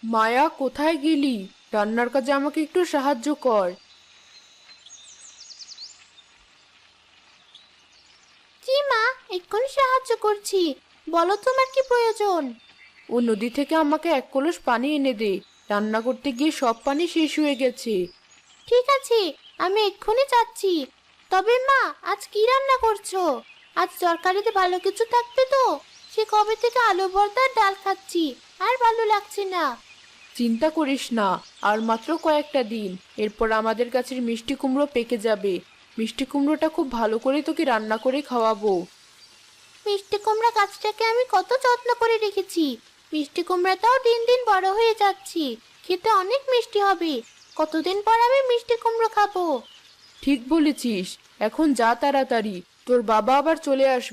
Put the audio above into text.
মায়া, কোথায় গেলি? রান্নার কাজে আমাকে একটু সাহায্য কর। জি মা, এক্ষুনি সাহায্য করছি। বলো তোমার কি প্রয়োজন? ও নদী থেকে আমাকে এক কলস পানি এনে দে। রান্না করতে গিয়ে সব পানি শেষ হয়ে গেছে। ঠিক আছে, আমি এক্ষুনি যাচ্ছি। তবে মা, আজ কি রান্না করছো? আজ তরকারিতে ভালো কিছু থাকবে তো? সে কবে থেকে আলু ভর্তা আর ডাল খাচ্ছি, আর ভালো লাগছে না। চিন্তা করিস না, আর মাত্র কয়েকটা দিন, এরপর আমাদের গাছের মিষ্টি কুমড়ো পেকে যাবে। মিষ্টি কুমড়োটা খুব ভালো করে তোকে রান্না করে খাওয়াবো। মিষ্টি কুমড়া গাছটাকে আমি কত যত্ন করে রেখেছি। মিষ্টি কুমড়াটাও দিন দিন বড় হয়ে যাচ্ছি। খেতে অনেক মিষ্টি হবে। কতদিন পর আমি মিষ্টি কুমড়ো খাবো। ঠিক বলেছিস। এখন যা তাড়াতাড়ি, তোর বাবা আবার চলে আসবে।